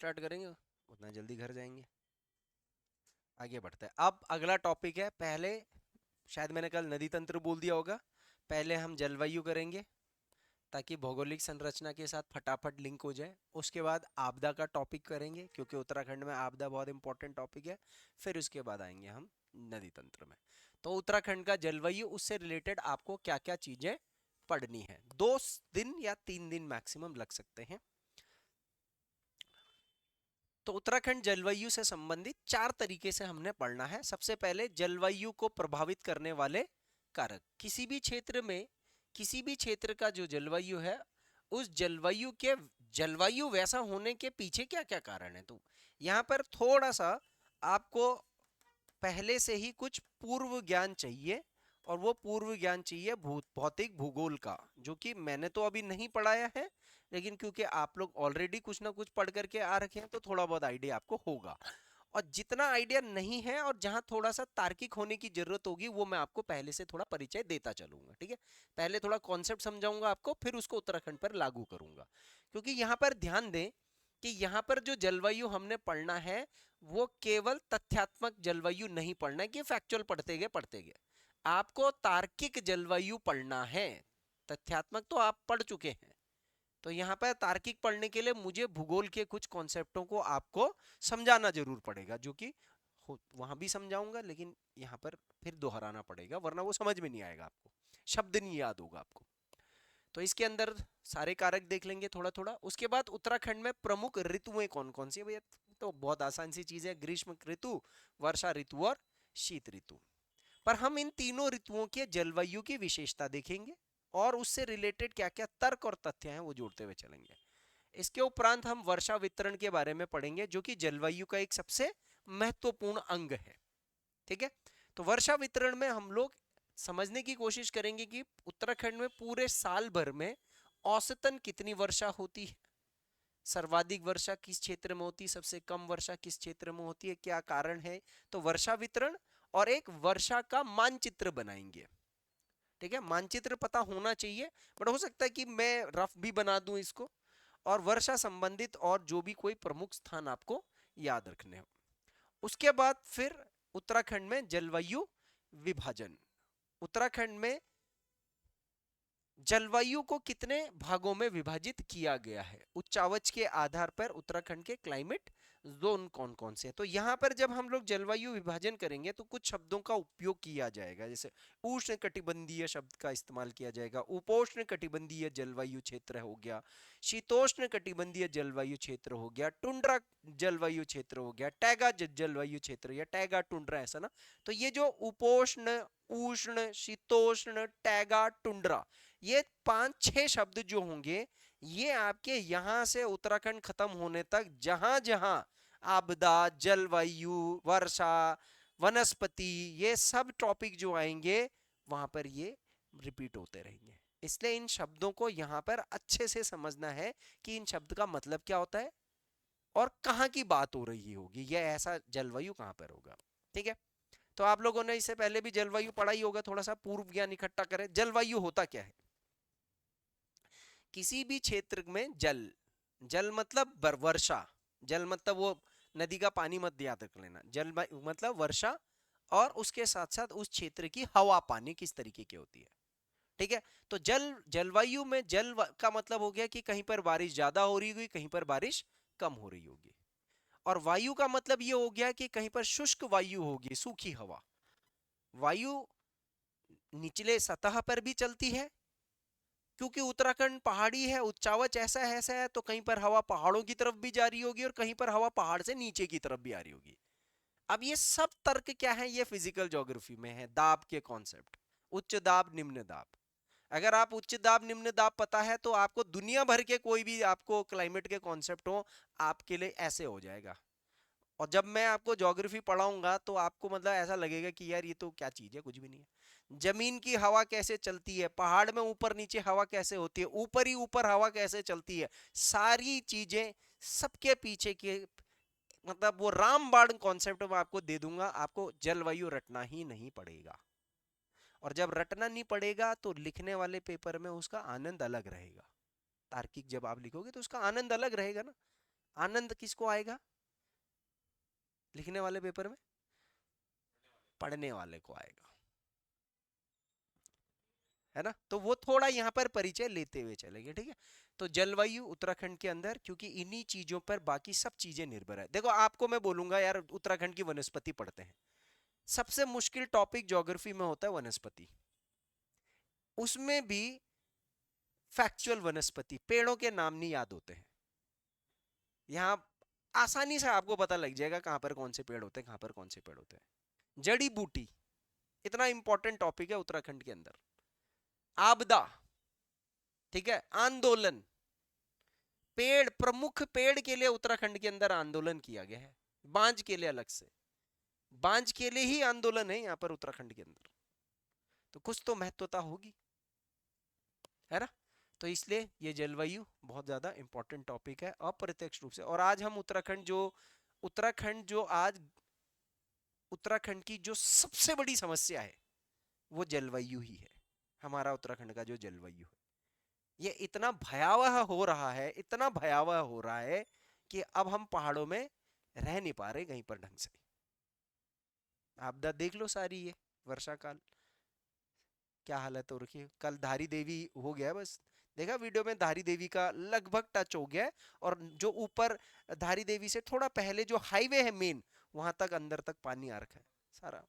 Start करेंगे उतना जल्दी घर जाएंगे। आगे बढ़ते हैं। अब अगला टॉपिक है, पहले शायद मैंने कल नदी तंत्र बोल दिया होगा, पहले हम जलवायु करेंगे ताकि भौगोलिक संरचना के साथ फटाफट लिंक हो जाए। उसके बाद आपदा का टॉपिक करेंगे क्योंकि उत्तराखंड में आपदा बहुत इंपॉर्टेंट टॉपिक है। फिर उसके बाद आएंगे हम नदी तंत्र में। तो उत्तराखंड का जलवायु, उससे रिलेटेड आपको क्या क्या चीजें पढ़नी है, 2 दिन या 3 दिन मैक्सिमम लग सकते हैं। तो उत्तराखंड जलवायु से संबंधित 4 तरीके से हमने पढ़ना है। सबसे पहले जलवायु को प्रभावित करने वाले कारक। किसी भी क्षेत्र में, किसी भी क्षेत्र का जो जलवायु है, उस जलवायु के, जलवायु वैसा होने के पीछे क्या क्या कारण है। तो यहाँ पर थोड़ा सा आपको पहले से ही कुछ पूर्व ज्ञान चाहिए, और वो पूर्व ज्ञान चाहिए भौतिक भूगोल का, जो कि मैंने तो अभी नहीं पढ़ाया है, लेकिन क्योंकि आप लोग ऑलरेडी कुछ ना कुछ पढ़ करके आ रखे हैं तो थोड़ा बहुत आइडिया आपको होगा। और जितना आइडिया नहीं है और जहां थोड़ा सा तार्किक होने की जरूरत होगी, वो मैं आपको पहले से थोड़ा परिचय देता चलूंगा, ठीक है। पहले थोड़ा कॉन्सेप्ट समझाऊंगा आपको, फिर उसको उत्तराखंड पर लागू करूंगा। क्योंकि यहाँ पर ध्यान दें कि यहाँ पर जो जलवायु हमने पढ़ना है, वो केवल तथ्यात्मक जलवायु नहीं पढ़ना है कि फैक्चुअल पढ़ते गए आपको तार्किक जलवायु पढ़ना है। तथ्यात्मक तो आप पढ़ चुके हैं। तो यहाँ पर तार्किक पढ़ने के लिए मुझे भूगोल के कुछ कॉन्सेप्टों को आपको समझाना जरूर पड़ेगा, जो कि वहां भी समझाऊंगा, लेकिन यहाँ पर फिर दोहराना पड़ेगा, वरना वो समझ में नहीं आएगा, आपको शब्द नहीं याद होगा आपको। तो इसके अंदर सारे कारक देख लेंगे थोड़ा थोड़ा। उसके बाद उत्तराखंड में प्रमुख ऋतुएं कौन कौन सी है भैया, तो बहुत आसान सी चीज है, ग्रीष्म ऋतु, वर्षा ऋतु और शीत ऋतु। पर हम इन तीनों ऋतुओं के जलवायु की विशेषता देखेंगे और उससे रिलेटेड क्या क्या तर्क और तथ्य हैं वो जोड़ते हुए चलेंगे। इसके उपरांत हम वर्षा वितरण के बारे में पढ़ेंगे, जो कि जलवायु का एक सबसे महत्वपूर्ण अंग है, ठीक है। तो वर्षा वितरण में हम लोग समझने की कोशिश करेंगे कि उत्तराखंड में पूरे साल भर में औसतन कितनी वर्षा होती है, सर्वाधिक वर्षा किस क्षेत्र में होती है, सबसे कम वर्षा किस क्षेत्र में होती है, क्या कारण है। तो वर्षा वितरण और एक वर्षा का मानचित्र बनाएंगे, ठीक है। मानचित्र पता होना चाहिए, बट हो सकता है कि मैं रफ भी बना दूं इसको, और वर्षा संबंधित और जो भी कोई प्रमुख स्थान आपको याद रखने हो। उसके बाद फिर उत्तराखंड में जलवायु विभाजन। उत्तराखंड में जलवायु को कितने भागों में विभाजित किया गया है, उच्चावच के आधार पर उत्तराखंड के क्लाइमेट जोन कौन कौन से हैं। तो यहाँ पर जब हम लोग जलवायु विभाजन करेंगे तो कुछ शब्दों का उपयोग किया जाएगा, जैसे उष्ण कटिबंधीय शब्द का इस्तेमाल किया जाएगा, उपोष्ण कटिबंधीय जलवायु क्षेत्र हो गया, शीतोष्ण कटिबंधीय जलवायु क्षेत्र हो गया, टुंड्रा जलवायु क्षेत्र हो गया, टैगा जलवायु क्षेत्र या टैगा टुंड्रा, ऐसा ना। तो ये जो उपोष्ण, उष्ण, शीतोष्ण, टैगा, टुंड्रा, ये 5-6 शब्द जो होंगे, ये आपके यहां से उत्तराखंड खत्म होने तक जहां जहां आपदा, जलवायु, वर्षा, वनस्पति, ये सब टॉपिक जो आएंगे, वहां पर ये रिपीट होते रहेंगे। इसलिए इन शब्दों को यहां पर अच्छे से समझना है कि इन शब्द का मतलब क्या होता है और कहां की बात हो रही होगी, ये ऐसा जलवायु कहां पर होगा, ठीक है। तो आप लोगों ने इससे पहले भी जलवायु पढ़ा ही होगा, थोड़ा सा पूर्व ज्ञान इकट्ठा करें। जलवायु होता क्या है, किसी भी क्षेत्र में जल, जल मतलब वर्षा, जल मतलब वो नदी का पानी मत याद रख लेना, जल मतलब वर्षा, और उसके साथ साथ उस क्षेत्र की हवा पानी किस तरीके की होती है, ठीक है। तो जलवायु में का मतलब हो गया कि कहीं पर बारिश ज्यादा हो रही होगी, कहीं पर बारिश कम हो रही होगी। और वायु का मतलब ये हो गया कि कहीं पर शुष्क वायु होगी, सूखी हवा। वायु निचले सतह पर भी चलती है, क्योंकि उत्तराखंड पहाड़ी है, उच्चावच ऐसा है, तो कहीं पर हवा पहाड़ों की तरफ भी जा रही होगी और कहीं पर हवा पहाड़ से नीचे की तरफ भी आ रही होगी। अब ये सब तर्क क्या है, ये फिजिकल ज्योग्राफी में है, दाब के कॉन्सेप्ट, उच्च दाब निम्न दाब। अगर आप उच्च दाब निम्न दाब पता है तो आपको दुनिया भर के कोई भी आपको क्लाइमेट के कॉन्सेप्ट हो, आपके लिए ऐसे हो जाएगा। और जब मैं आपको ज्योग्राफी पढ़ाऊंगा तो आपको मतलब ऐसा लगेगा कि यार ये तो क्या चीज है, कुछ भी नहीं है। जमीन की हवा कैसे चलती है, पहाड़ में ऊपर नीचे हवा कैसे होती है, ऊपर ही ऊपर हवा कैसे चलती है, सारी चीजें, सबके पीछे के मतलब वो रामबाण कॉन्सेप्ट में आपको दे दूंगा। आपको जलवायु रटना ही नहीं पड़ेगा, और जब रटना नहीं पड़ेगा तो लिखने वाले पेपर में उसका आनंद अलग रहेगा। तार्किक जब आप लिखोगे तो उसका आनंद अलग रहेगा ना। आनंद किसको आएगा लिखने वाले पेपर में? पढ़ने वाले को आएगा, है ना। तो वो थोड़ा यहाँ पर परिचय लेते हुए चलेंगे, ठीक है। तो जलवायु उत्तराखंड के अंदर, क्योंकि इन्हीं चीजों पर बाकी सब चीजें निर्भर है। देखो आपको मैं बोलूंगा यार उत्तराखंड की वनस्पति पढ़ते हैं, सबसे मुश्किल टॉपिक ज्योग्राफी में होता है वनस्पति, उसमें भी फैक्चुअल वनस्पति, पेड़ों के नाम नहीं याद होते हैं। यहाँ आसानी से आपको पता लग जाएगा कहां पर कौन से पेड़ होते हैं, कहां पर कौन से पेड़ होते हैं। जड़ी बूटी इतना इंपॉर्टेंट टॉपिक है उत्तराखंड के अंदर। आपदा, ठीक है। आंदोलन, पेड़, प्रमुख पेड़ के लिए उत्तराखंड के अंदर आंदोलन किया गया है, बांज के लिए अलग से, बांज के लिए ही आंदोलन है यहाँ पर उत्तराखंड के अंदर, तो कुछ तो महत्वता होगी, है ना। तो इसलिए ये जलवायु बहुत ज्यादा इंपॉर्टेंट टॉपिक है अप्रत्यक्ष रूप से। और आज हम उत्तराखंड जो आज उत्तराखंड की जो सबसे बड़ी समस्या है वो जलवायु ही है। हमारा उत्तराखंड का जो जलवायु है ये इतना भयावह हो रहा है, इतना भयावह हो रहा है कि अब हम पहाड़ों में रह नहीं पा रहे कहीं पर ढंग से। आपदा देख लो सारी, ये वर्षा काल क्या हालत हो रखी है। कल धारी देवी हो गया, बस देखा वीडियो में, धारी देवी का लगभग टच हो गया है। और जो ऊपर धारी देवी से थोड़ा पहले जो हाईवे है मेन, वहां तक अंदर तक पानी आ रखा है सारा।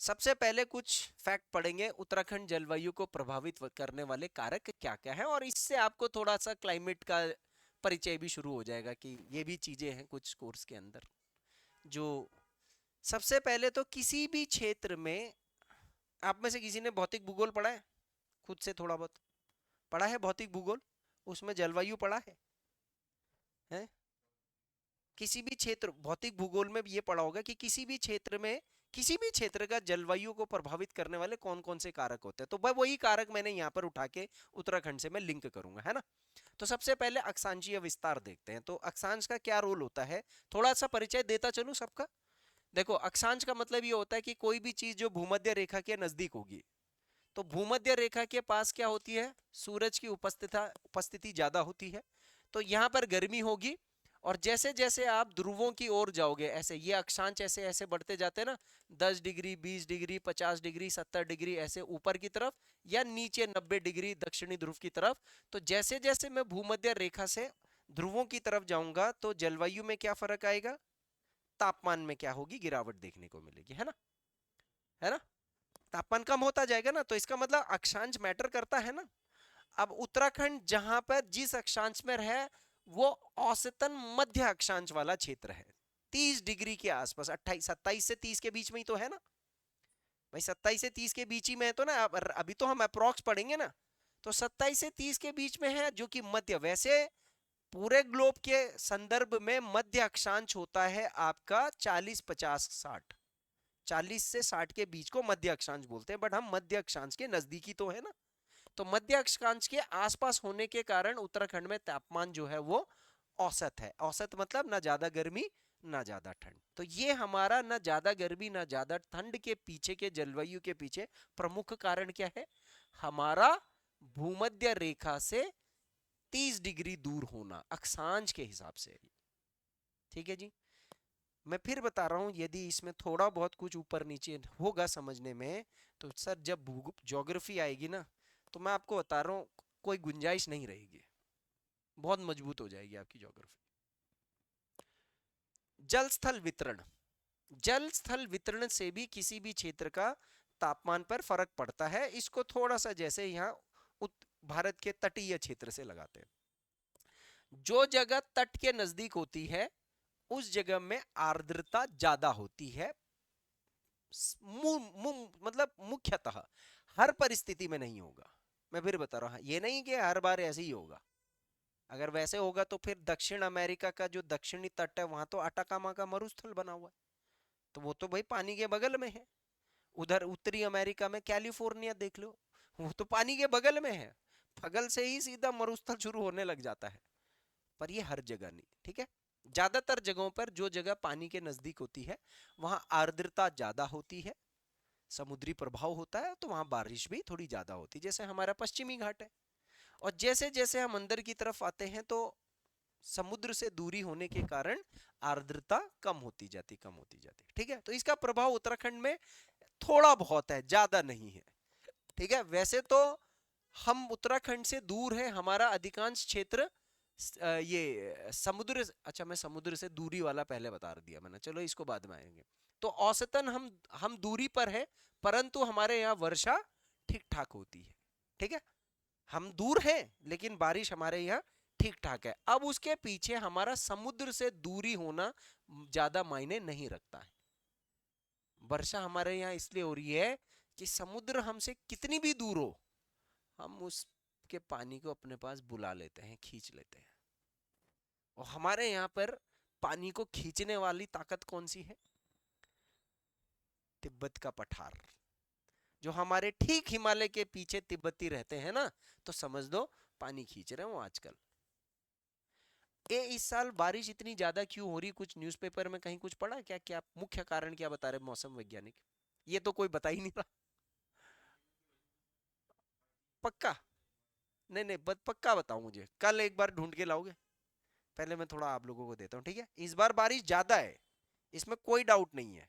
सबसे पहले कुछ फैक्ट पढ़ेंगे, उत्तराखंड जलवायु को प्रभावित करने वाले कारक क्या क्या है, और इससे आपको थोड़ा सा क्लाइमेट का परिचय भी शुरू हो जाएगा कि ये भी चीजें हैं कुछ कोर्स के अंदर। जो सबसे पहले तो किसी भी क्षेत्र में, आप में से किसी ने भौतिक भूगोल पढ़ा है? खुद से थोड़ा बहुत पढ़ा है भौतिक भूगोल? उसमें जलवायु पढ़ा है? किसी भी क्षेत्र, भौतिक भूगोल में ये पढ़ा होगा कि किसी भी क्षेत्र में, किसी भी क्षेत्र का जलवायु को प्रभावित करने वाले कौन कौन से कारक होते हैं। तो भाई वही कारक मैंने यहाँ पर उठा के उत्तराखंड से मैं लिंक करूंगा, है ना। तो सबसे पहले अक्षांशीय विस्तार देखते हैं। तो अक्षांश का क्या रोल होता है, थोड़ा सा परिचय देता चलूं सबका। देखो अक्षांश का मतलब ये होता है कि कोई भी चीज जो भूमध्य रेखा के नजदीक होगी, तो भूमध्य रेखा के पास क्या होती है, सूरज की उपस्थिति ज्यादा होती है, तो यहाँ पर गर्मी होगी। और जैसे जैसे आप ध्रुवों की ओर जाओगे, ऐसे ये अक्षांश ऐसे ऐसे बढ़ते जाते हैं ना, 10 डिग्री, 20 डिग्री, 50 डिग्री, 70 डिग्री ऐसे ऊपर की तरफ, या नीचे 90 डिग्री दक्षिणी ध्रुव की तरफ। तो जैसे जैसे मैं भूमध्य रेखा से ध्रुवों की तरफ जाऊंगा तो जलवायु में क्या फर्क आएगा, तापमान में क्या होगी, गिरावट देखने को मिलेगी, है ना, है ना। तापमान कम होता जाएगा ना, तो इसका मतलब अक्षांश मैटर करता है ना। अब उत्तराखंड जहां पर जिस अक्षांश में रहे, वो औसतन मध्य अक्षांश वाला क्षेत्र है, 30 डिग्री के आसपास, 27 से 30 के बीच में ही तो है ना भाई, 27 से 30 के बीच ही में है तो ना। अभी तो हम अप्रोक्स पढ़ेंगे ना, तो 27 से 30 के बीच में है, जो कि मध्य, वैसे पूरे ग्लोब के संदर्भ में मध्य अक्षांश होता है आपका 40, 50, 60, 40 से 60 के बीच को मध्य अक्षांश बोलते हैं। बट हम मध्य अक्षांश के नजदीकी तो है ना, तो मध्य अक्षांश के आसपास होने के कारण उत्तराखंड में तापमान जो है वो औसत है। औसत मतलब ना ज्यादा गर्मी ना ज्यादा ठंड। तो ये हमारा ना ज्यादा गर्मी ना ज्यादा ठंड के पीछे के जलवायु के पीछे प्रमुख कारण क्या है, हमारा भूमध्य रेखा से 30 डिग्री दूर होना अक्षांश के हिसाब से। ठीक है जी, मैं फिर बता रहा हूं, यदि इसमें थोड़ा बहुत कुछ ऊपर नीचे होगा समझने में, तो सर जब ज्योग्राफी आएगी ना, तो मैं आपको बता रहा हूं कोई गुंजाइश नहीं रहेगी, बहुत मजबूत हो जाएगी आपकी ज्योग्राफी। जल स्थल वितरण, जल स्थल वितरण से भी किसी भी क्षेत्र का तापमान पर फर्क पड़ता है। इसको थोड़ा सा जैसे यहाँ भारत के तटीय क्षेत्र से लगाते हैं, जो जगह तट के नजदीक होती है उस जगह में आर्द्रता ज्यादा होती है। मतलब मुख्यतः, हर परिस्थिति में नहीं होगा, मैं फिर बता रहा हूं, ये नहीं कि हर बार ऐसे ही होगा। अगर वैसे होगा तो फिर दक्षिण अमेरिका का जो दक्षिणी तट है वहां तो अटाकामा का मरुस्थल बना हुआ है, तो वो तो भाई पानी के बगल में है। उधर उत्तरी अमेरिका में कैलिफोर्निया देख लो, वो तो पानी के बगल में है, बगल से ही सीधा मरुस्थल शुरू होने लग जाता है। पर ये हर जगह नहीं, ठीक है। ज्यादातर जगहों पर जो जगह पानी के नजदीक होती है वहां आर्द्रता ज्यादा होती है, समुद्री प्रभाव होता है, तो वहां बारिश भी थोड़ी ज्यादा होती है, जैसे हमारा पश्चिमी घाट है। और जैसे जैसे हम अंदर की तरफ आते हैं तो समुद्र से दूरी होने के कारण आर्द्रता कम होती जाती ठीक है। तो इसका प्रभाव उत्तराखंड में थोड़ा बहुत है, ज्यादा नहीं है। ठीक है, वैसे तो हम उत्तराखंड से दूर है, हमारा अधिकांश क्षेत्र ये समुद्र, अच्छा मैं समुद्र से दूरी वाला पहले बता दिया मैंने, चलो इसको बाद में आएंगे। तो औसतन हम दूरी पर है, परंतु हमारे यहाँ वर्षा ठीक ठाक होती है। ठीक है, हम दूर हैं लेकिन बारिश हमारे यहाँ ठीक ठाक है। अब उसके पीछे हमारा समुद्र से दूरी होना ज्यादा मायने नहीं रखता है। वर्षा हमारे यहाँ इसलिए हो रही है कि समुद्र हमसे कितनी भी दूर हो, हम उसके पानी को अपने पास बुला लेते हैं, खींच लेते हैं। और हमारे यहाँ पर पानी को खींचने वाली ताकत कौन सी है? तिब्बत का पठार। जो हमारे ठीक हिमालय के पीछे तिब्बती रहते हैं ना, तो समझ दो पानी खींच रहे हो आजकल। इस साल बारिश इतनी ज्यादा क्यों हो रही, कुछ न्यूज़पेपर में कहीं कुछ पढ़ा क्या? क्या मुख्य कारण क्या बता रहे मौसम वैज्ञानिक? ये तो कोई बता ही नहीं रहा। पक्का? नहीं नहीं, पक्का बताओ मुझे, कल एक बार ढूंढ के लाओगे? पहले मैं थोड़ा आप लोगों को देता हूँ, ठीक है। इस बार बारिश ज्यादा है, इसमें कोई डाउट नहीं है।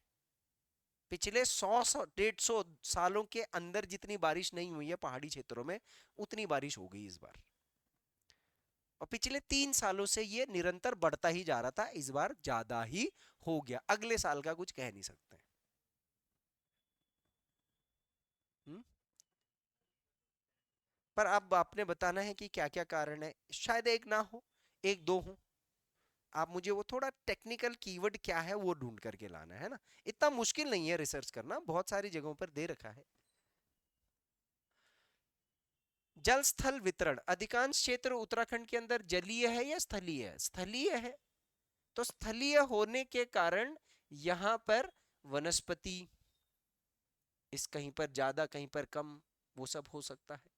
पिछले 100 150 सालों के अंदर जितनी बारिश नहीं हुई है पहाड़ी क्षेत्रों में, उतनी बारिश हो गई इस बार। और पिछले 3 सालों से ये निरंतर बढ़ता ही जा रहा था, इस बार ज्यादा ही हो गया। अगले साल का कुछ कह नहीं सकते। हम्म? पर अब आपने बताना है कि क्या क्या कारण है, शायद एक ना हो, एक दो हो। आप मुझे वो थोड़ा टेक्निकल कीवर्ड क्या है वो ढूंढ करके लाना है ना। इतना मुश्किल नहीं है रिसर्च करना, बहुत सारी जगहों पर दे रखा है। जल स्थल वितरण, अधिकांश क्षेत्र उत्तराखंड के अंदर जलीय है या स्थलीय है? स्थलीय है। तो स्थलीय होने के कारण यहाँ पर वनस्पति इस कहीं पर ज्यादा कहीं पर कम, वो सब हो सकता है।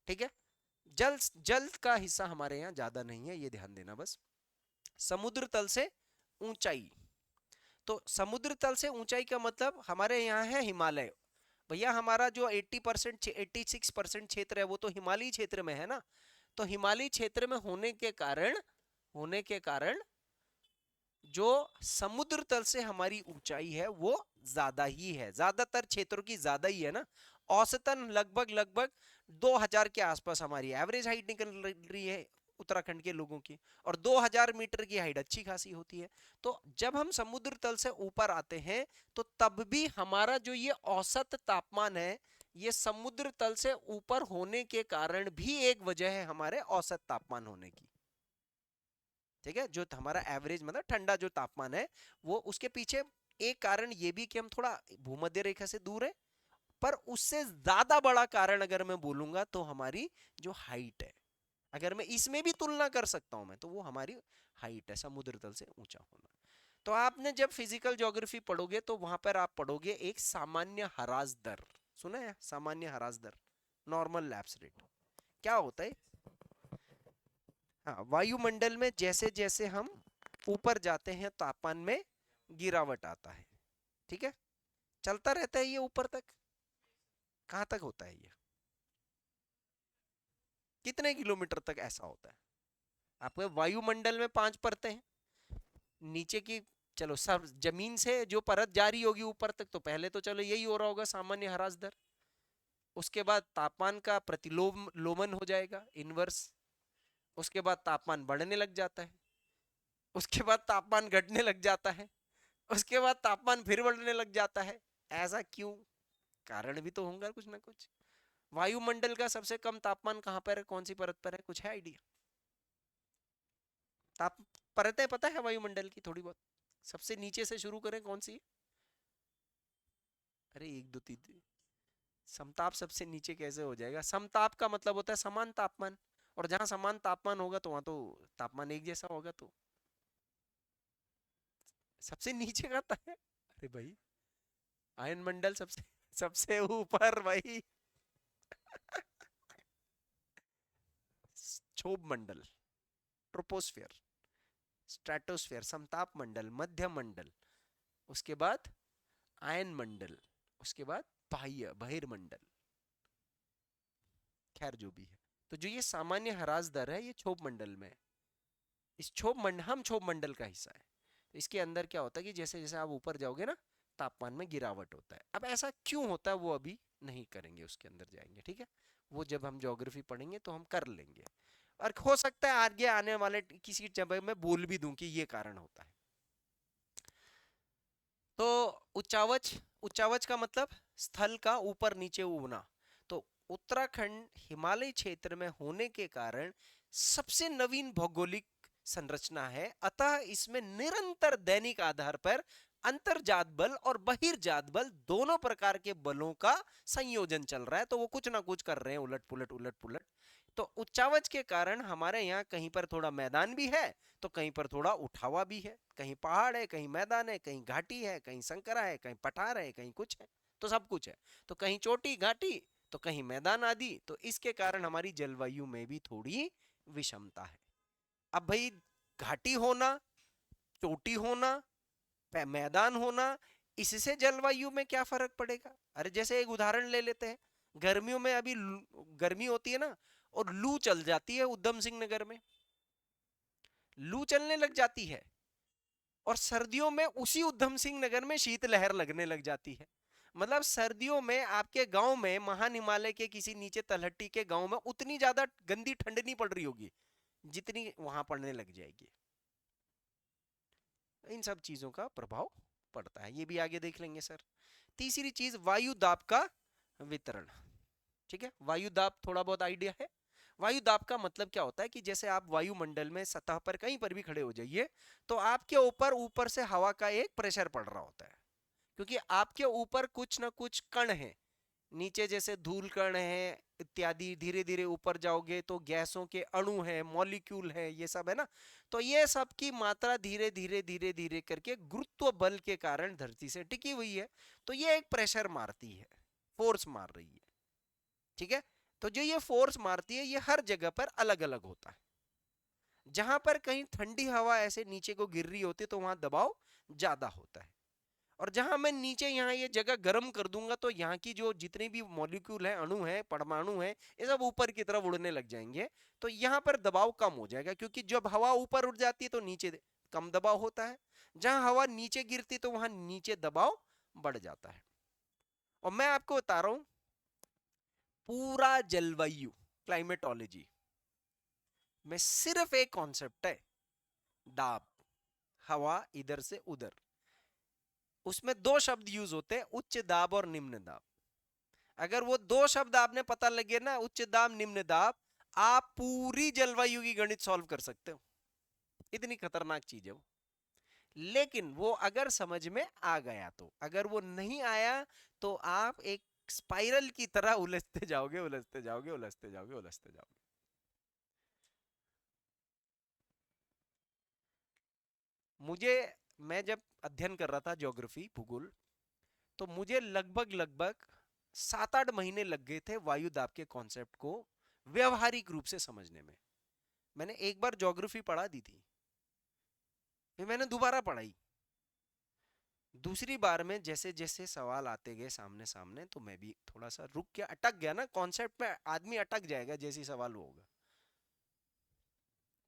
ठीक है, जल जल का हिस्सा हमारे यहाँ ज्यादा नहीं है, ये ध्यान देना बस। समुद्र तल से ऊंचाई, तो समुद्र तल से ऊंचाई का मतलब हमारे यहाँ है हिमालय। भैया हमारा जो 80% 86% क्षेत्र है वो तो हिमालयी क्षेत्र में है ना। तो हिमालयी क्षेत्र में होने के कारण जो समुद्र तल से हमारी ऊंचाई है वो ज्यादा ही है, ज्यादातर क्षेत्रों की ज्यादा ही है ना। औसतन लगभग लगभग 2000 के आसपास हमारी एवरेज हाइट निकल रही है उत्तराखंड के लोगों की। और 2000 मीटर की हाइट अच्छी खासी होती है। तो जब हम समुद्र तल से ऊपर आते हैं तो तब भी हमारा जो ये औसत तापमान है, ये समुद्र तल से ऊपर होने के कारण भी एक वजह है हमारे औसत तापमान होने की। ठीक है, जो हमारा एवरेज मतलब ठंडा जो तापमान है, वो उसके पीछे एक कारण ये भी कि हम थोड़ा भूमध्य रेखा से दूर है। पर उससे ज्यादा बड़ा कारण अगर मैं बोलूंगा तो हमारी जो हाइट है, अगर मैं इसमें भी तुलना कर सकता हूं मैं, तो वो हमारी हाइट है, समुद्र तल से ऊंचा होना। तो आपने जब फिजिकल ज्योग्राफी पढ़ोगे तो वहां पर आप पढ़ोगे एक सामान्य ह्रास दर। सुना है सामान्य ह्रास दर? नॉर्मल लैप्स रेट क्या होता है? हाँ, वायुमंडल में जैसे जैसे हम ऊपर जाते हैं तापमान में गिरावट आता है। ठीक है, चलता रहता है ये ऊपर तक। कहाँ तक होता है ये? कितने किलोमीटर तक ऐसा होता है? आपके वायुमंडल में 5 परतें हैं नीचे की। चलो सब जमीन से जो परत जारी होगी ऊपर तक, तो पहले तो चलो यही हो रहा होगा सामान्य ह्रास दर। उसके बाद तापमान का प्रतिलोमन हो जाएगा, इनवर्स। उसके बाद तापमान बढ़ने लग जाता है, उसके बाद तापमान घटने लग जाता है, उसके बाद तापमान फिर बढ़ने लग जाता है। ऐसा क्यों? कारण भी तो होगा कुछ ना कुछ। वायुमंडल का सबसे कम तापमान कहां पर है, कौन सी परत पर है, कुछ है आइडिया? ताप परतें पता है वायुमंडल की थोड़ी बहुत? सबसे नीचे से शुरू करें, कौन सी? अरे एक दो तीन। समताप सबसे नीचे कैसे हो जाएगा? समताप का मतलब होता है समान तापमान, और जहां समान तापमान होगा तो वहां तो तापमान एक जैसा होगा। तो सबसे नीचे का है, अरे भाई आयन मंडल सबसे सबसे ऊपर भाई। क्षोभ मंडल, ट्रोपोस्फियर, स्ट्रेटोस्फियर, समताप मंडल, मध्य मंडल, उसके बाद आयन मंडल, उसके बाद बाह्य बहिर्मंडल। खैर जो भी है, तो जो ये सामान्य ह्रास दर है ये क्षोभ मंडल में है। इस क्षोभ मंडल का हिस्सा है। तो इसके अंदर क्या होता है कि जैसे जैसे आप ऊपर जाओगे ना, तापमान में गिरावट होता है। अब ऐसा क्यों होता है वो अभी नहीं करेंगे, उसके अंदर जाएंगे, ठीक है। वो जब हम ज्योग्राफी पढ़ेंगे तो हम कर लेंगे। और हो सकता है आगे आने वाले किसी जगह में बोल भी दूं कि ये कारण होता है। तो उच्चावच, उच्चावच का मतलब स्थल का ऊपर नीचे उगना। तो उत्तराखंड हिमालय क्षेत्र में होने के कारण सबसे नवीन भौगोलिक संरचना है, अतः इसमें निरंतर दैनिक आधार पर अंतर्जात बल और बहिर्जात बल दोनों प्रकार के बलों का संयोजन चल रहा है। तो वो कुछ ना कुछ कर रहे हैं, उलट पुलट उलट पुलट। तो उच्चावच के कारण हमारे यहाँ कहीं पर थोड़ा मैदान भी है, तो कहीं पर थोड़ा उठावा भी है, कहीं पहाड़ है, कहीं मैदान है, कहीं घाटी है, कहीं संकरा है, कहीं पठार है, कहीं कुछ है, तो सब कुछ है। तो कहीं चोटी घाटी, तो कहीं मैदान आदि। तो इसके कारण हमारी जलवायु में भी थोड़ी विषमता है। अब भाई, घाटी होना, चोटी होना, मैदान होना, इससे जलवायु में क्या फर्क पड़ेगा? अरे जैसे एक उदाहरण ले लेते हैं, गर्मियों में अभी गर्मी होती है ना, और लू चल जाती है उधम सिंह नगर में, लू चलने लग जाती है, और सर्दियों में उसी उधम सिंह नगर में शीतलहर लगने लग जाती है। मतलब सर्दियों में आपके गांव में, महान हिमालय के किसी नीचे तलहटी के गांव में उतनी ज्यादा गंदी ठंड नहीं पड़ रही होगी जितनी वहां पड़ने लग जाएगी। इन सब चीजों का प्रभाव पड़ता है, ये भी आगे देख लेंगे सर। तीसरी चीज, वायु दाब का वितरण। ठीक है, वायु दाब थोड़ा बहुत आइडिया है। वायु दाब का मतलब क्या होता है कि जैसे आप वायुमंडल में सतह पर कहीं पर भी खड़े हो जाइए, तो आपके ऊपर ऊपर से हवा का एक प्रेशर पड़ रहा होता है, क्योंकि आपके ऊपर कुछ ना कुछ कण है, नीचे जैसे धूल कण है इत्यादि, धीरे धीरे ऊपर जाओगे तो गैसों के अणु है, मॉलिक्यूल है, ये सब है ना। तो ये सब की मात्रा धीरे धीरे धीरे धीरे करके गुरुत्व बल के कारण धरती से टिकी हुई है। तो ये एक प्रेशर मारती है, फोर्स मार रही है, ठीक है। तो जो ये फोर्स मारती है ये हर जगह पर अलग अलग होता है। जहां पर कहीं ठंडी हवा ऐसे नीचे को गिर रही होती है तो वहां दबाव ज्यादा होता है, और जहां मैं नीचे यहाँ ये जगह गर्म कर दूंगा तो यहाँ की जो जितने भी मॉलिक्यूल है, अणु है, परमाणु है, ये सब ऊपर की तरफ उड़ने लग जाएंगे। तो यहाँ पर दबाव कम हो जाएगा, क्योंकि जब हवा ऊपर उड़ जाती है तो नीचे कम दबाव होता है, जहां हवा नीचे गिरती तो वहां नीचे दबाव बढ़ जाता है। और मैं आपको बता रहा हूं, पूरा जलवायु, क्लाइमेटोलॉजी में सिर्फ एक कॉन्सेप्ट है, दाब, हवा इधर से उधर। उसमें दो शब्द यूज होते हैं, उच्च दाब और निम्न दाब। अगर वो दो शब्द आपने पता लगे ना, उच्च दाब निम्न दाब, आप पूरी जलवायु की गणित सॉल्व कर सकते हो। इतनी खतरनाक चीज है वो। लेकिन वो अगर समझ में आ गया तो, अगर वो नहीं आया तो आप एक स्पाइरल की तरह उलझते जाओगे, उलझते जाओगे, उलझते जाओगे, उलझते जाओगे। मुझे, मैं जब अध्ययन कर रहा था ज्योग्राफी, भूगोल, तो मुझे लगभग लगभग 7-8 महीने लग गए थे वायु दाब के कॉन्सेप्ट को व्यवहारिक रूप से समझने में। मैंने एक बार ज्योग्राफी पढ़ा दी थी, फिर मैंने दोबारा पढ़ाई। दूसरी बार में जैसे जैसे सवाल आते गए सामने सामने, तो मैं भी थोड़ा सा रुक गया, अटक गया ना कॉन्सेप्ट में, आदमी अटक जाएगा जैसे ही सवाल होगा।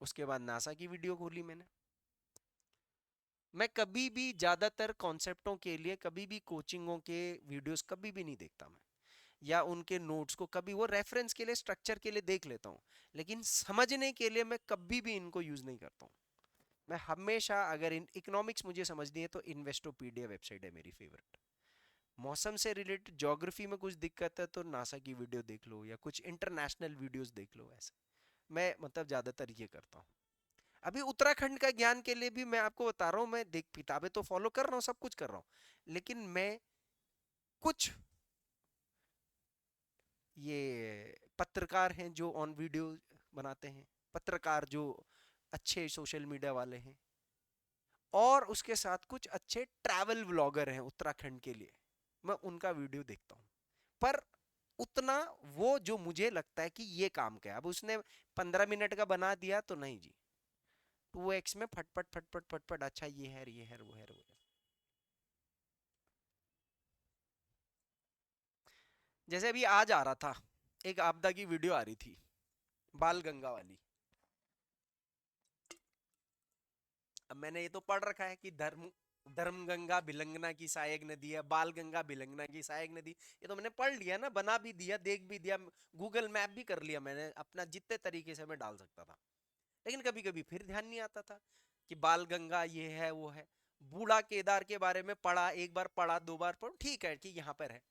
उसके बाद नासा की वीडियो खोली मैंने। मैं कभी भी ज्यादातर कॉन्सेप्टों के लिए कभी भी कोचिंगों के वीडियोस कभी भी नहीं देखता मैं, या उनके नोट्स को कभी, वो रेफरेंस के लिए, स्ट्रक्चर के लिए देख लेता हूँ, लेकिन समझने के लिए मैं कभी भी इनको यूज नहीं करता हूँ। मैं हमेशा, अगर इकोनॉमिक्स मुझे समझनी है तो इन्वेस्टोपीडिया वेबसाइट है मेरी फेवरेट। मौसम से रिलेटेड ज्योग्राफी में कुछ दिक्कत है तो नासा की वीडियो देख लो, या कुछ इंटरनेशनल वीडियोस देख लो, ऐसे मैं मतलब ज्यादातर ये करता हूँ। अभी उत्तराखंड का ज्ञान के लिए भी मैं आपको बता रहा हूँ, मैं देख किताबें तो फॉलो कर रहा हूँ, सब कुछ कर रहा हूँ, लेकिन मैं कुछ ये पत्रकार हैं जो ऑन वीडियो बनाते हैं, पत्रकार जो अच्छे सोशल मीडिया वाले हैं, और उसके साथ कुछ अच्छे ट्रैवल व्लॉगर हैं उत्तराखंड के लिए, मैं उनका वीडियो देखता हूँ। पर उतना वो जो मुझे लगता है कि ये काम क्या है, अब उसने 15 मिनट का बना दिया तो नहीं जी, 2x में फटफट फटफट फटफट, अच्छा ये है, ये है, वो है, वो है। जैसे अभी आज आ रहा था, एक आपदा की वीडियो आ रही थी, बाल गंगा वाली। अब मैंने ये तो पढ़ रखा है कि धर्म गंगा भिलंगना की सहायक नदी है, बाल गंगा भिलंगना की सहायक नदी। ये तो मैंने पढ़ लिया ना, बना भी दिया, देख भी दिया, गूगल मैप भी कर लिया मैंने अपना, जितने तरीके से मैं डाल सकता था। लेकिन कभी कभी फिर ध्यान नहीं आता था कि बाल गंगा ये है वो है। बूढ़ा केदार के बारे में पढ़ा, एक बार पढ़ा, दो बार पढ़ा, ठीक है कि यहाँ पर है।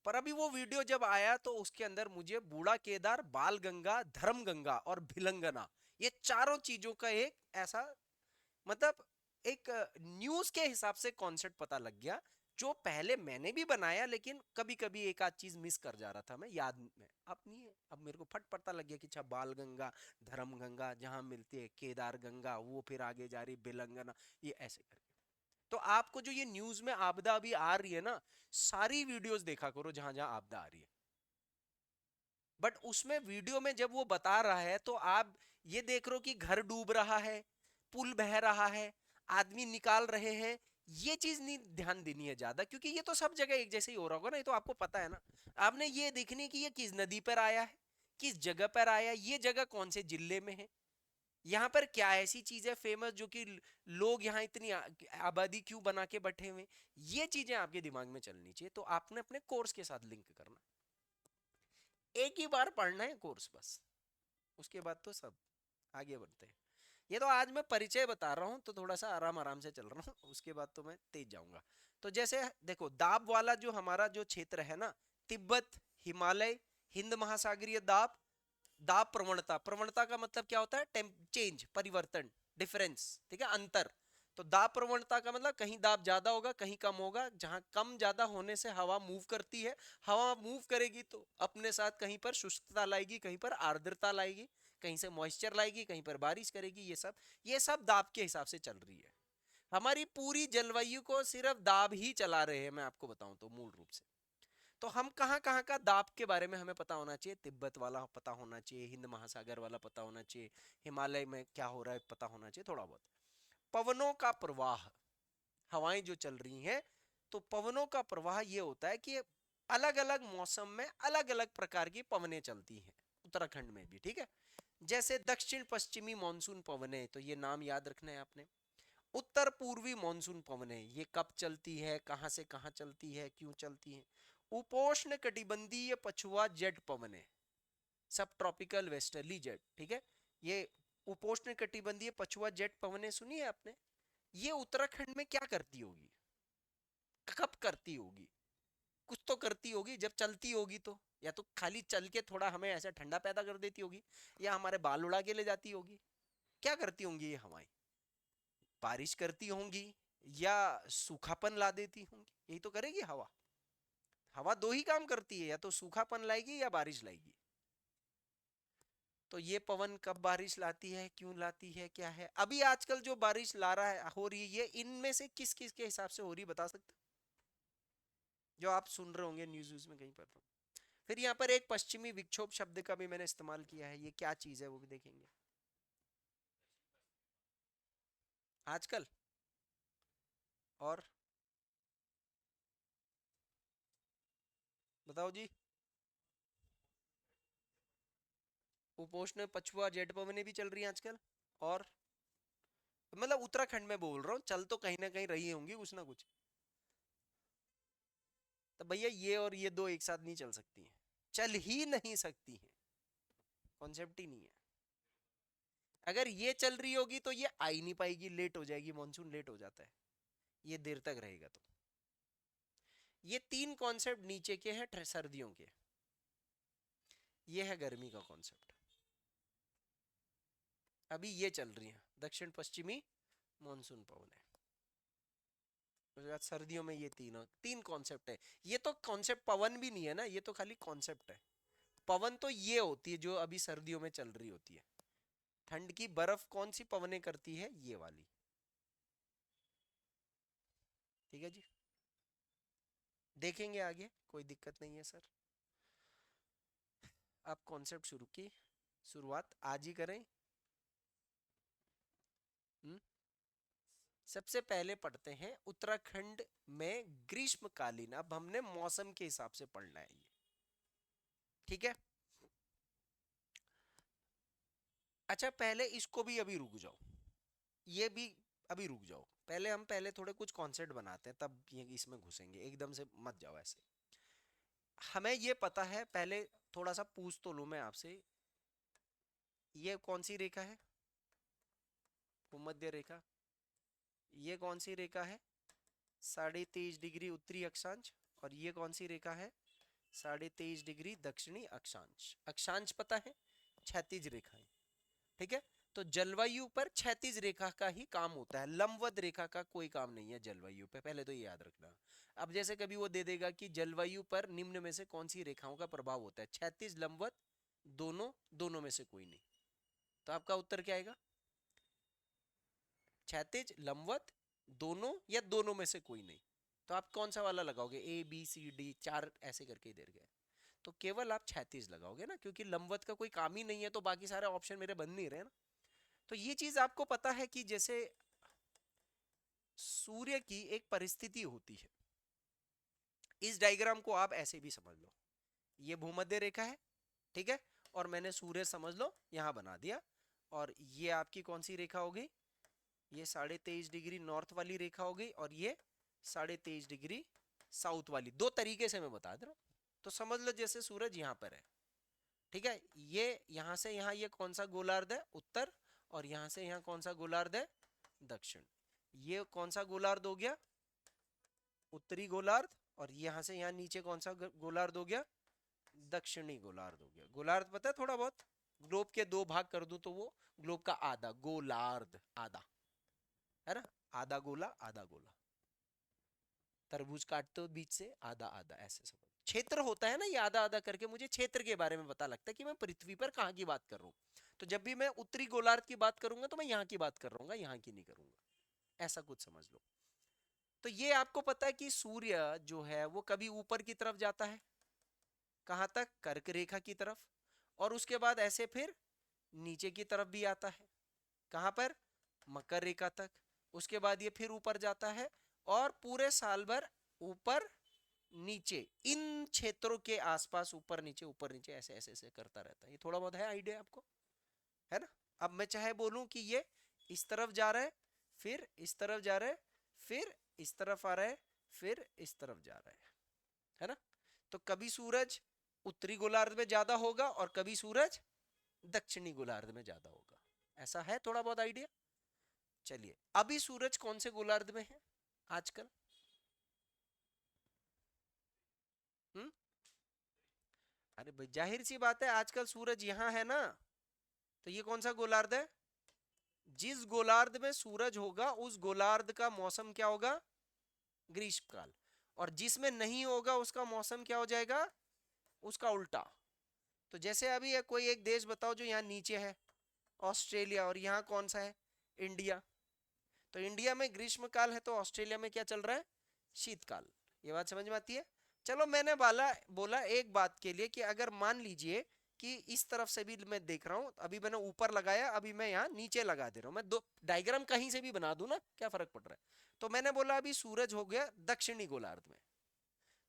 पर अभी वो वीडियो जब आया तो उसके अंदर मुझे बूढ़ा केदार, बाल गंगा, धर्म गंगा और भिलंगना, ये चारों चीजों का एक ऐसा, मतलब एक न्यूज के हिसाब से कॉन्सेप्ट पता लग गया, जो पहले मैंने भी बनाया लेकिन कभी कभी एक आध चीज मिस कर जा रहा था मैं, याद में अब नहीं है। अब मेरे को फट पता लग गया कि अच्छा बाल गंगा, धर्म गंगा जहां मिलती है, केदार गंगा, वो फिर आगे जा रही बिलंगना, ये ऐसे करके। तो आपको जो ये न्यूज में आपदा अभी आ रही है ना, सारी वीडियोस देखा करो जहां जहां आपदा आ रही है। बट उसमें वीडियो में जब वो बता रहा है तो आप ये देख रहे हो कि घर डूब रहा है, पुल बह रहा है, आदमी निकाल रहे हैं, ये चीज नहीं ध्यान देनी है ज्यादा, क्योंकि ये तो सब जगह एक जैसे ही हो रहा होगा ना, ये तो आपको पता है ना। आपने ये देखनी कि ये किस नदी पर आया है, किस जगह पर आया है, ये जगह कौन से जिले में है, यहाँ पर क्या ऐसी चीज है फेमस जो कि लोग यहाँ इतनी आबादी क्यों बना के बैठे हुए, ये चीजें आपके दिमाग में चलनी चाहिए। तो आपने अपने कोर्स के साथ लिंक करना, एक ही बार पढ़ना है कोर्स बस, उसके बाद तो सब आगे बढ़ते हैं। ये तो आज मैं परिचय बता रहा हूँ तो थोड़ा सा आराम आराम से चल रहा हूँ, उसके बाद तो मैं तेज जाऊंगा। तो जैसे देखो दाब वाला जो हमारा जो क्षेत्र है ना, तिब्बत, हिमालय, हिंद महासागरीय दाब, दाब प्रवणता, प्रवणता का मतलब क्या होता है, चेंज, परिवर्तन, डिफरेंस, ठीक है, अंतर। तो दाब प्रवणता का मतलब कहीं दाब ज्यादा होगा, कहीं कम होगा, जहां कम ज्यादा होने से हवा मूव करती है, हवा मूव करेगी तो अपने साथ कहीं पर शुष्कता लाएगी, कहीं पर आर्द्रता लाएगी, कहीं से मॉइस्चर लाएगी, कहीं पर बारिश करेगी, ये सब दाब के हिसाब से चल रही है। हमारी पूरी जलवायु को सिर्फ दाब ही चला रहे हैं, मैं आपको बताऊं तो मूल रूप से। तो हम कहाँ कहाँ का दाब के बारे में हमें पता होना चाहिए, तिब्बत वाला पता होना चाहिए, हिंद महासागर वाला पता होना चाहिए, हिमालय में क्या हो रहा है पता होना चाहिए थोड़ा बहुत। पवनों का प्रवाह, हवाएं जो चल रही हैं, तो पवनों का प्रवाह ये होता है कि अलग अलग मौसम में अलग अलग प्रकार की पवनें चलती हैं, उत्तराखंड में भी, ठीक है। जैसे दक्षिण पश्चिमी मानसून पवनें, तो ये नाम याद रखना है आपने। उत्तर पूर्वी मानसून पवनें, ये कब चलती है, कहां से कहां चलती है, क्यों चलती है। उपोष्ण कटिबंधीय पछुआ जेट पवनें, सब ट्रॉपिकल वेस्टर्ली जेट, ठीक है। ये उपोष्ण कटिबंधीय पछुआ जेट पवनें सुनी है आपने, ये उत्तराखंड में क्या करती होगी, कब करती होगी, कुछ तो करती होगी जब चलती होगी तो, या तो खाली चल के थोड़ा हमें ऐसा ठंडा पैदा कर देती होगी, या हमारे बाल उड़ा के ले जाती होगी, क्या करती होंगी ये हवाएं, बारिश करती होंगी या सूखापन ला देती होंगी, यही तो करेगी हवा। हवा दो ही काम करती है, या तो सूखापन लाएगी या बारिश लाएगी। तो ये पवन कब बारिश लाती है, क्यों लाती है, क्या है, अभी आजकल जो बारिश ला रहा है, हो रही है, ये इनमें से किस किस के हिसाब से हो रही है बता सकते हो? जो आप सुन रहे होंगे न्यूज में कहीं पर तो। फिर यहाँ पर एक पश्चिमी विक्षोभ शब्द का भी मैंने इस्तेमाल किया है, ये क्या चीज है वो भी देखेंगे आजकल। और बताओ जी। उपोष्ण पछुआ जेट पवनें भी चल रही हैं आजकल। और मतलब उत्तराखंड में बोल रहा हूँ, चल तो कहीं ना कहीं रही होंगी कुछ ना कुछ। तो भैया ये और ये दो एक साथ नहीं चल सकती हैं, चल ही नहीं सकती हैं, कॉन्सेप्ट ही नहीं है। अगर ये चल रही होगी तो ये आ ही नहीं पाएगी, लेट हो जाएगी, मानसून लेट हो जाता है, ये देर तक रहेगा तो। ये तीन कॉन्सेप्ट नीचे के हैं सर्दियों के, ये है गर्मी का कॉन्सेप्ट। अभी ये चल रही है दक्षिण पश्चिमी मानसून पवन है, उसके बाद सर्दियों में ये तीन कॉन्सेप्ट है। ये तो कॉन्सेप्ट पवन भी नहीं है ना, ये तो खाली कॉन्सेप्ट है। पवन तो ये होती है जो अभी सर्दियों में चल रही होती है, ठंड की बर्फ कौन सी पवनें करती है, ये वाली, ठीक है जी। देखेंगे आगे, कोई दिक्कत नहीं है सर। आप कॉन्सेप्ट शुरू की शुरुआत आज ही करें। हम्म? सबसे पहले पढ़ते हैं उत्तराखंड में ग्रीष्मकालीन, अब हमने मौसम के हिसाब से पढ़ना है ये, ठीक है। अच्छा पहले इसको भी अभी रुक जाओ, ये भी अभी रुक जाओ, पहले थोड़े कुछ कॉन्सेप्ट बनाते हैं, तब ये इसमें घुसेंगे, एकदम से मत जाओ ऐसे। हमें ये पता है, पहले थोड़ा सा पूछ तो लूं मैं आपसे, ये कौन सी रेखा है? भूमध्य रेखा। ये कौन सी रेखा है? 23.5 डिग्री उत्तरी अक्षांश। और ये कौन सी रेखा है? 23.5 डिग्री दक्षिणी अक्षांश। अक्षांश पता है? क्षैतिज रेखाएं। ठीक है, तो जलवायु पर क्षैतिज रेखा का ही काम होता है, लंबवत रेखा का कोई काम नहीं है जलवायु पे, पहले तो ये याद रखना। अब जैसे कभी वो दे देगा कि जलवायु पर निम्न में से कौन सी रेखाओं का प्रभाव होता है, क्षैतिज लंबवत दोनों, दोनों में से कोई नहीं, तो आपका उत्तर क्या आएगा? क्षैतिज लंबवत दोनों या दोनों में से कोई नहीं। तो आप कौन सा वाला लगाओगे? ए बी सी डी, चार ऐसे करके इधर गए, तो केवल आप क्षैतिज लगाओगे ना, क्योंकि लंबवत का कोई काम ही नहीं है, तो बाकी सारे ऑप्शन मेरे बन नहीं रहे ना। तो ये चीज आपको पता है कि जैसे सूर्य की एक परिस्थिति होती है, इस डायग्राम को आप ऐसे भी समझ लो, ये भूमध्य रेखा है, ठीक है, और मैंने सूर्य समझ लो यहां बना दिया, और ये आपकी कौन सी रेखा हो गई? ये 23.5 डिग्री नॉर्थ वाली रेखा हो गई, और ये 23.5 डिग्री साउथ वाली। दो तरीके से मैं बता दे रहा हूं, तो समझ लो जैसे सूरज यहां पर है, ठीक है, ये यहां से यहां ये कौन सा गोलार्ध है? उत्तर। और यहां से यहां कौन सा गोलार्ध है? दक्षिण। ये कौन सा गोलार्ध हो गया? उत्तरी गोलार्ध। और यहां से यहां नीचे कौन सा गोलार्ध हो गया? दक्षिणी गोलार्ध हो गया। गोलार्ध पता है थोड़ा बहुत? ग्लोब के दो भाग कर दूं तो वो ग्लोब का आधा गोलार्ध, आधा है ना, आधा गोला आधा गोला। तरबूज काटते हो बीच से, आधा आधा, ऐसे समझ। क्षेत्र होता है ना ये आधा आधा करके, मुझे क्षेत्र के बारे में पता लगता है कि मैं पृथ्वी पर कहाँ की बात कर रहा हूँ। तो जब भी मैं उत्तरी गोलार्ध की बात करूंगा तो मैं यहाँ की बात कर रहा हूँ, यहाँ की नहीं करूंगा, ऐसा कुछ समझ लो। तो ये आपको पता है कि सूर्य जो है वो कभी ऊपर की तरफ जाता है, कहां तक? कर्क रेखा की तरफ, और उसके बाद ऐसे फिर नीचे की तरफ भी आता है, कहां पर? मकर रेखा तक। उसके बाद ये फिर ऊपर जाता है, और पूरे साल भर ऊपर नीचे इन क्षेत्रों के आसपास ऊपर नीचे ऐसे ऐसे ऐसे करता रहता है। ये थोड़ा बहुत है आइडिया आपको, है ना? अब मैं चाहे बोलूं कि ये इस तरफ जा रहा है, फिर इस तरफ जा रहा है, फिर इस तरफ आ रहा है, फिर इस तरफ जा रहा है ना? तो कभी सूरज उत्तरी गोलार्ध में ज्यादा होगा और कभी सूरज दक्षिणी गोलार्ध में ज्यादा होगा, ऐसा है थोड़ा बहुत आइडिया। चलिए, अभी सूरज कौन से गोलार्ध में है आजकल? हम्म? अरे भाई जाहिर सी बात है, आजकल सूरज यहां है ना, तो ये कौन सा गोलार्ध है? जिस गोलार्ध में सूरज होगा उस गोलार्ध का मौसम क्या होगा? ग्रीष्मकाल। और जिसमें नहीं होगा उसका मौसम क्या हो जाएगा? उसका उल्टा। तो जैसे अभी है, कोई एक देश बताओ जो यहाँ नीचे है, ऑस्ट्रेलिया, और यहाँ कौन सा है? इंडिया। तो इंडिया में ग्रीष्मकाल है, तो ऑस्ट्रेलिया में क्या चल रहा है? शीतकाल। ये बात समझ में आती है? चलो, मैंने बोला एक बात के लिए कि अगर मान लीजिए कि इस तरफ से भी मैं देख रहा हूं, अभी मैंने ऊपर लगाया, अभी मैं यहाँ नीचे लगा दे रहा हूं, मैं दो डायग्राम कहीं से भी बना दूं ना, क्या फर्क पड़ रहा है? तो मैंने बोला अभी सूरज हो गया दक्षिणी गोलार्ध में,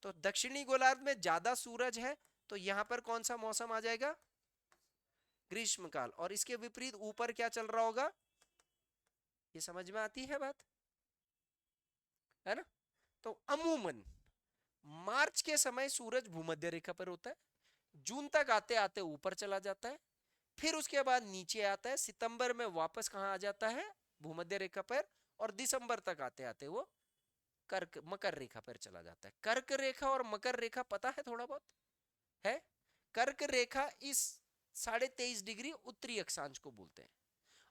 तो दक्षिणी गोलार्ध में ज्यादा सूरज है, तो यहां पर कौन सा मौसम आ जाएगा? ग्रीष्मकाल। और इसके विपरीत ऊपर क्या चल रहा होगा? ये समझ में आती है बात, है ना? तो अमूमन मार्च के समय सूरज भूमध्य रेखा पर होता है, जून तक आते आते ऊपर चला जाता है, फिर उसके बाद नीचे आता है, सितंबर में वापस कहां आ जाता है? भूमध्य रेखा पर। और दिसंबर तक आते आते वो कर्क मकर रेखा पर चला जाता है। कर्क रेखा और मकर रेखा पता है थोड़ा बहुत है? कर्क रेखा इस 23.5 डिग्री उत्तरी अक्षांश को बोलते हैं,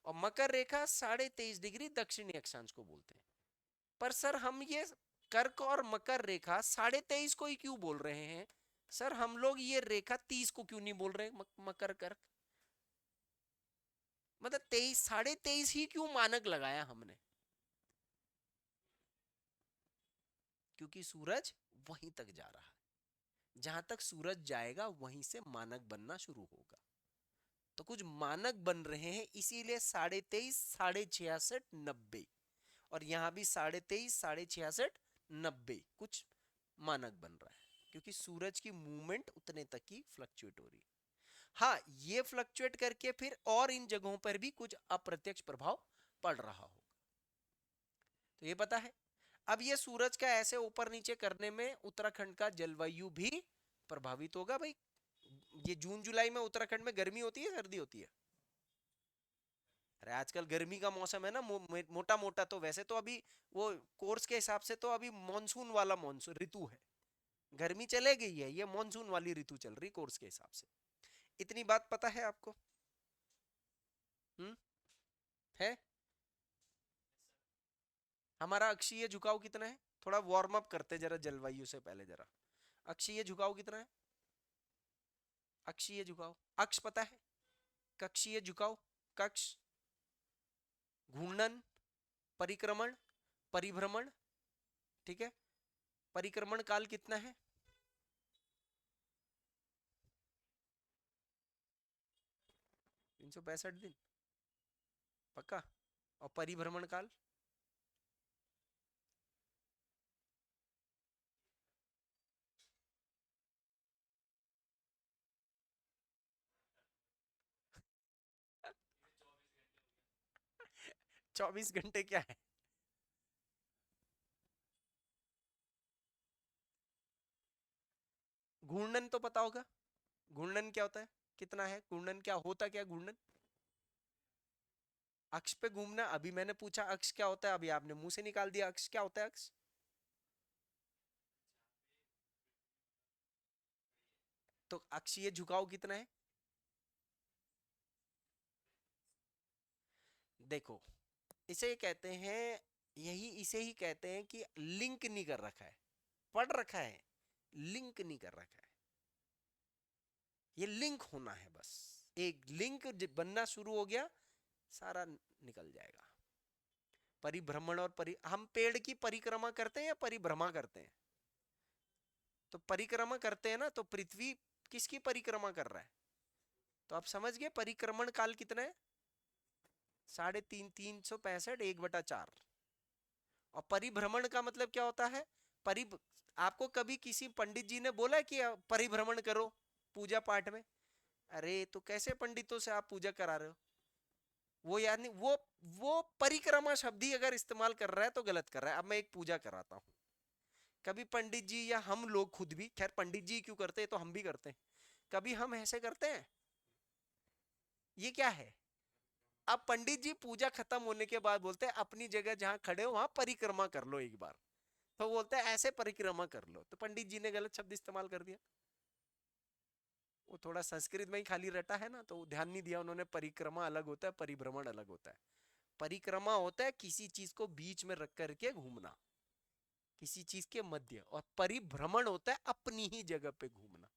और मकर रेखा 23.5 डिग्री दक्षिणी अक्षांश को बोलते हैं। पर सर हम ये कर्क और मकर रेखा 23.5 को ही क्यों बोल रहे हैं? सर हम लोग ये रेखा 30 को क्यों नहीं बोल रहे? मकर कर्क, मतलब 23 23.5 ही क्यों मानक लगाया हमने? क्योंकि सूरज वहीं तक जा रहा है, जहां तक सूरज जाएगा वहीं से मानक बनना शुरू होगा। तो कुछ मानक बन रहे हैं, इसीलिए 23.5 66 90, और यहां भी 23.5 66 90 कुछ मानक बन रहा है, क्योंकि सूरज की मूवमेंट उतने तक की फ्लक्चुएट हो रही है। हाँ, ये फ्लक्चुएट करके फिर और इन जगहों पर भी कुछ अप्रत्यक्ष प्रभाव पड़ रहा होगा, तो ये पता है। अब ये सूरज का ऐसे ऊपर नीचे करने में उत्तराखंड का जलवायु भी प्रभावित होगा भाई। ये जून जुलाई में उत्तराखंड में गर्मी होती है, सर्दी होती है? अरे आजकल गर्मी का मौसम है ना, मोटा मोटा तो वैसे तो अभी वो कोर्स के हिसाब से तो अभी मॉनसून वाला मॉनसून ऋतु है, गर्मी चले गई है, ये मॉनसून वाली ऋतु चल रही कोर्स के हिसाब से। इतनी बात पता है आपको? हम्म, है। हमारा अक्षीय झुकाव कितना है? थोड़ा वार्म अप करते जरा जलवायु से पहले जरा। अक्षीय झुकाव कितना है? अक्षीय झुकाव, अक्ष पता है? कक्षीय झुकाव, कक्ष, घूर्णन, परिक्रमण, परिभ्रमण, ठीक है। परिक्रमण काल कितना है? 365 दिन, पक्का? और परिभ्रमण काल? 24 घंटे क्या है? घूर्णन तो पता होगा, घूर्णन क्या होता है? कितना है घूर्णन, क्या होता, क्या घूर्णन? अक्ष पे घूमना। अभी मैंने पूछा अक्ष क्या होता है, अभी आपने मुंह से निकाल दिया अक्ष क्या होता है, अक्ष। तो अक्षीय झुकाव कितना है? देखो, इसे कहते हैं, यही इसे ही कहते हैं कि लिंक नहीं कर रखा है, पढ़ रखा है, लिंक नहीं कर रखा है। ये लिंक होना है बस, एक लिंक बनना शुरू हो गया, सारा निकल जाएगा। परिभ्रमण और हम पेड़ की परिक्रमा करते हैं या परिभ्रमा करते हैं? तो परिक्रमा करते हैं ना, तो पृथ्वी किसकी परिक्रमा कर रहा है? तो आप समझ गए परिक्रमण काल कितना है? 3.5, 365, 1/4। और परिभ्रमण का मतलब क्या होता है? परि आपको कभी किसी पंडित जी ने बोला है कि परिभ्रमण करो पूजा पाठ में? अरे तो कैसे पंडितों से आप पूजा करा रहे हो? वो याद नहीं, वो परिक्रमा शब्द ही अगर इस्तेमाल कर रहा है तो गलत कर रहा है। अब मैं एक पूजा कराता हूँ, कभी पंडित जी या हम लोग खुद भी, खैर पंडित जी क्यों करते हैं, तो हम भी करते हैं, कभी हम ऐसे करते हैं? ये क्या है? अब पंडित जी पूजा खत्म होने के बाद बोलते हैं अपनी जगह जहां खड़े हो वहां परिक्रमा कर लो एक बार, तो बोलते हैं ऐसे परिक्रमा कर लो, तो पंडित जी ने गलत शब्द इस्तेमाल कर दिया। वो थोड़ा संस्कृत में ही खाली रटा है ना, तो ध्यान नहीं दिया उन्होंने, परिक्रमा अलग होता है, परिभ्रमण अलग होता है। परिक्रमा होता है किसी चीज को बीच में रख करके घूमना, किसी चीज के मध्य, और परिभ्रमण होता है अपनी ही जगह पे घूमना।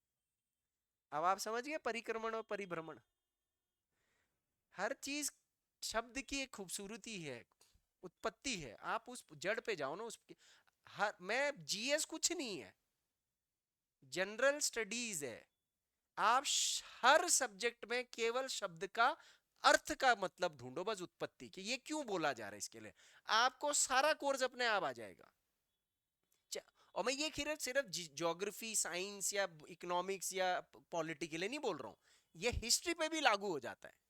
अब आप समझ गए परिक्रमण और परिभ्रमण। हर चीज शब्द की एक खूबसूरती है, उत्पत्ति है, आप उस जड़ पे जाओ ना उस। हर मैं जीएस कुछ नहीं है, जनरल स्टडीज है। आप हर सब्जेक्ट में केवल शब्द का अर्थ का मतलब ढूंढो, बस उत्पत्ति कि ये क्यों बोला जा रहा है, इसके लिए आपको सारा कोर्स अपने आप आ जाएगा। और मैं ये सिर्फ ज्योग्राफी, साइंस या इकोनॉमिक्स या पॉलिटी के लिए नहीं बोल रहा हूं, ये हिस्ट्री पे भी लागू हो जाता है।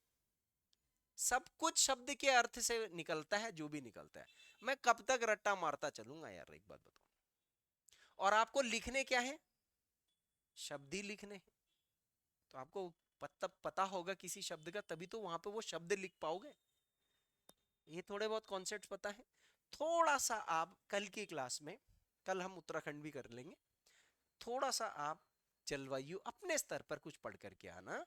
सब कुछ शब्द के अर्थ से निकलता है, जो भी निकलता है। मैं कब तक रट्टा मारता चलूंगा यार, एक बात बताओ। और आपको लिखने क्या है? शब्द ही लिखने हैं। तो आपको पता होगा किसी शब्द का, तभी तो वहां पे वो शब्द लिख पाओगे। ये थोड़े बहुत कॉन्सेप्ट पता है। थोड़ा सा आप कल की क्लास में, कल हम उत्तराखंड भी कर लेंगे, थोड़ा सा आप जलवायु अपने स्तर पर कुछ पढ़ करके आना।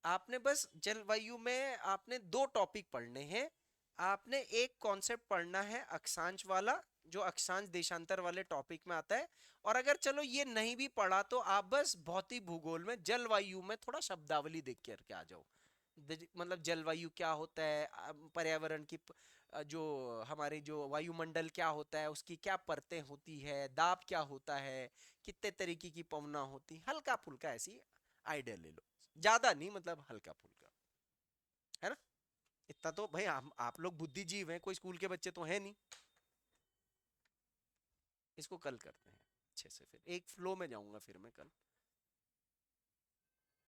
आपने बस जलवायु में आपने 2 टॉपिक पढ़ने हैं। आपने एक कॉन्सेप्ट पढ़ना है अक्षांश वाला, जो अक्षांश देशांतर वाले टॉपिक में आता है। और अगर चलो ये नहीं भी पढ़ा तो आप बस भौतिक भूगोल में जलवायु में थोड़ा शब्दावली देख करके आ जाओ। मतलब जलवायु क्या होता है, पर्यावरण की जो हमारे जो वायुमंडल क्या होता है, उसकी क्या परतें होती है, दाब क्या होता है, कितने तरीके की पवना होती, हल्का फुल्का ऐसी आइडिया ले लो। ज्यादा नहीं, मतलब हल्का फुल्का, है ना? इतना तो भाई हम आप लोग बुद्धिजीव हैं, कोई स्कूल के बच्चे तो हैं नहीं। इसको कल करते हैं अच्छे से, फिर एक फ्लो में जाऊंगा फिर मैं कल।